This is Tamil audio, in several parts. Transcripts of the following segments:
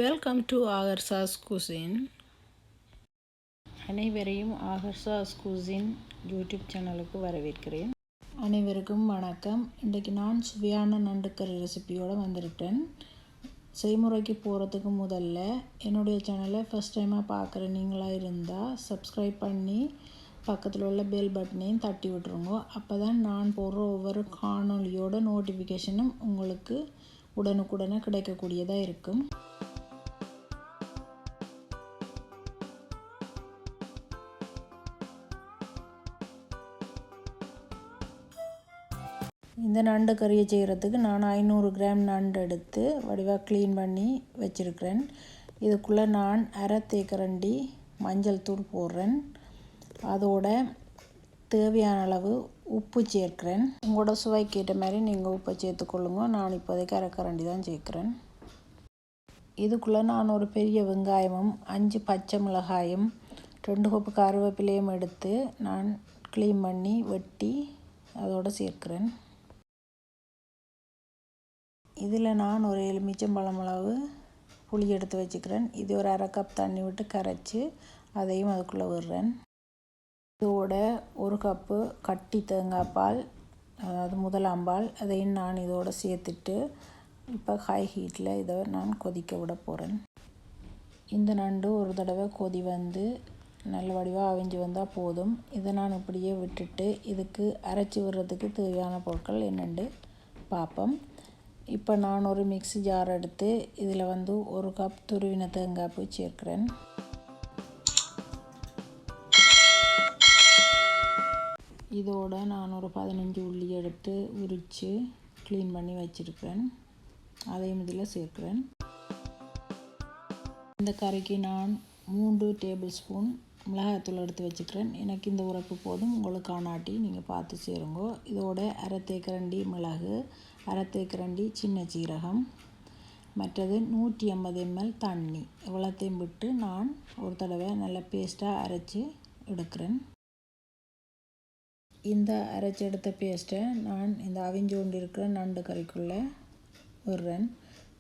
Welcome to Aaharsha's cuisine. அனைவரையும் ஆஹர்ஷாஸ் cuisine யூடியூப் சேனலுக்கு வரவேற்கிறேன். அனைவருக்கும் வணக்கம். இன்றைக்கு நான் சுவையான நண்டுக்கறி ரெசிபியோடு வந்திருக்கேன். செய்முறைக்கு போகிறதுக்கு முதல்ல என்னுடைய சேனலை ஃபஸ்ட் டைமாக பார்க்குற நீங்களாக இருந்தால் சப்ஸ்கிரைப் பண்ணி பக்கத்தில் உள்ள பெல் பட்டனையும் தட்டி விட்டுருங்க. அப்போ தான் நான் போடுற ஒவ்வொரு காணொலியோட நோட்டிஃபிகேஷனும் உங்களுக்கு உடனுக்குடனே கிடைக்கக்கூடியதாக இருக்கும். இந்த நண்டு கறியை செய்கிறதுக்கு நான் 500 கிராம் நண்டு எடுத்து வடிவாக க்ளீன் பண்ணி வச்சுருக்கிறேன். இதுக்குள்ளே நான் அரை தேக்கரண்டி மஞ்சள் தூள் போடுறேன். அதோட தேவையான அளவு உப்பு சேர்க்கிறேன். உங்களோட சுவைக்கு ஏற்ற மாதிரி நீங்கள் உப்பை சேர்த்துக்கொள்ளுங்க. நான் இப்போதைக்கு அரை கரண்டி தான் சேர்க்குறேன். இதுக்குள்ளே நான் ஒரு பெரிய வெங்காயமும் 5 பச்சை மிளகாயும் 2 கொப்பு கருவேப்பிலையும் எடுத்து நான் க்ளீன் பண்ணி வெட்டி அதோடு சேர்க்கிறேன். இதில் நான் ஒரு எலுமிச்சம்பழம் அளவு புளி எடுத்து வச்சுக்கிறேன். இது ஒரு அரை கப் தண்ணி விட்டு கரைச்சி அதையும் அதுக்குள்ளே விடுறேன். இதோட ஒரு கப்பு கட்டி தேங்காய் பால், அதாவது முதலாம் பால், அதையும் நான் இதோடு சேர்த்துட்டு இப்போ ஹை ஹீட்டில் இதை நான் கொதிக்க விட போகிறேன். இந்த நண்டு ஒரு தடவை கொதி வந்து நல்ல வடிவாக அவிஞ்சு வந்தால் போதும். இதை நான் இப்படியே விட்டுட்டு இதுக்கு அரைச்சி விடுறதுக்கு தேவையான பொருட்கள் என்னென்று பார்ப்போம். இப்போ நான் ஒரு மிக்ஸி ஜார் எடுத்து இதில் வந்து ஒரு கப் துருவின தேங்காய் பூ சேர்க்கிறேன். இதோட நான் ஒரு 15 உள்ளி எடுத்து உரித்து க்ளீன் பண்ணி வச்சுருக்கிறேன். அதையும் இதில் சேர்க்கிறேன். இந்த கறிக்கு நான் 3 டேபிள் ஸ்பூன் மிளகாய்த்தூள் எடுத்து வச்சுக்கிறேன். எனக்கு இந்த உரைப்பு போதும், உங்களுக்கு காணாட்டி நீங்கள் பார்த்து சேருங்க. இதோட அரை தேக்கரண்டி மிளகு, அரை தேக்கரண்டி சின்ன சீரகம், மற்றது 150 ml தண்ணி, இவ்வளோத்தையும் விட்டு நான் ஒரு தடவை நல்ல பேஸ்ட்டாக அரைச்சி எடுக்கிறேன். இந்த அரைச்சி எடுத்த பேஸ்ட்டை நான் இந்த அவிஞ்சு கொண்டு இருக்கிற நண்டு கறிக்குள்ளே விடுறேன்.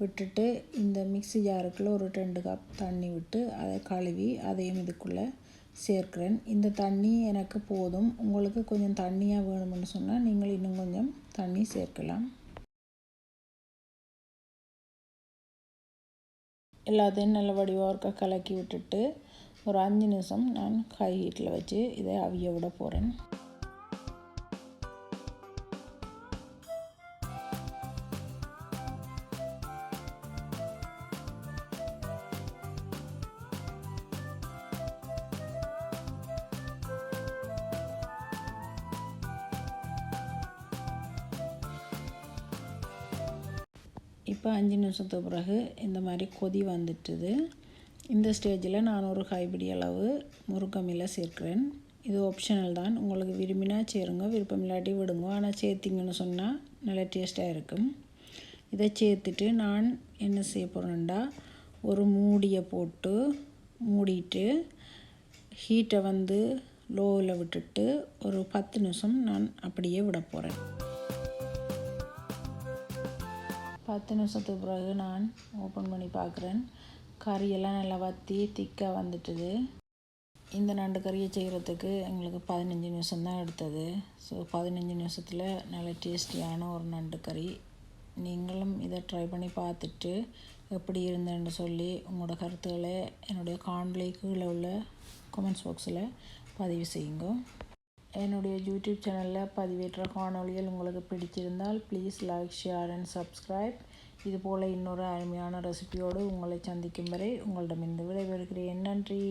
விட்டுட்டு இந்த மிக்ஸி ஜாருக்குள்ளே ஒரு 2 கப் தண்ணி விட்டு அதை கழுவி அதையும் இதுக்குள்ளே சேர்க்கிறேன். இந்த தண்ணி எனக்கு போதும். உங்களுக்கு கொஞ்சம் தண்ணியாக வேணும்னு சொன்னால் நீங்கள் இன்னும் கொஞ்சம் தண்ணி சேர்க்கலாம். எல்லாத்தையும் நல்ல வடிவாக கலக்கி விட்டுட்டு ஒரு 5 நிமிஷம் நான் ஹை ஹீட்டில் வச்சு இதை அவிய விட போகிறேன். இப்போ 5 நிமிஷத்துக்கு பிறகு இந்த மாதிரி கொதி வந்துட்டுது. இந்த ஸ்டேஜில் நான் ஒரு கைப்பிடி அளவு முருங்கமீலை சேர்க்கிறேன். இது ஆப்ஷனல் தான், உங்களுக்கு விரும்பினா சேருங்க, விருப்பம் இல்லாட்டி விடுங்க. ஆனால் சேர்த்திங்கன்னு சொன்னால் நல்ல டேஸ்ட்டாக இருக்கும். இதை சேர்த்துட்டு நான் என்ன செய்ய போகிறேன்டா, ஒரு மூடியை போட்டு மூடிட்டு ஹீட்டை வந்து லோவில் விட்டுட்டு ஒரு 10 நிமிஷம் நான் அப்படியே விட போகிறேன். 10 நிமிஷத்துக்கு பிறகு நான் ஓப்பன் பண்ணி பார்க்குறேன். கறியெல்லாம் நல்லா வற்றி திக்காக வந்துட்டுது. இந்த நண்டு கறியை செய்கிறதுக்கு எங்களுக்கு 15 நிமிஷம் தான் எடுத்தது. ஸோ 15 நிமிஷத்தில் நல்ல டேஸ்டியான ஒரு நண்டு கறி. நீங்களும் இதை ட்ரை பண்ணி பார்த்துட்டு எப்படி இருந்தேன்னு சொல்லி உங்களோட கருத்துக்களை என்னுடைய காணொளி கீழே உள்ள கமெண்ட்ஸ் பாக்ஸில் பதிவு செய்யுங்க. என்னுடைய யூடியூப் சேனலில் பதிவேற்ற காணொளிகள் உங்களுக்கு பிடிச்சிருந்தால் please like, share and subscribe. இதுபோல் இன்னொரு அருமையான ரெசிபியோடு உங்களை சந்திக்கும் வரை உங்களிடமிருந்து விடைபெறுகிறேன். நன்றி.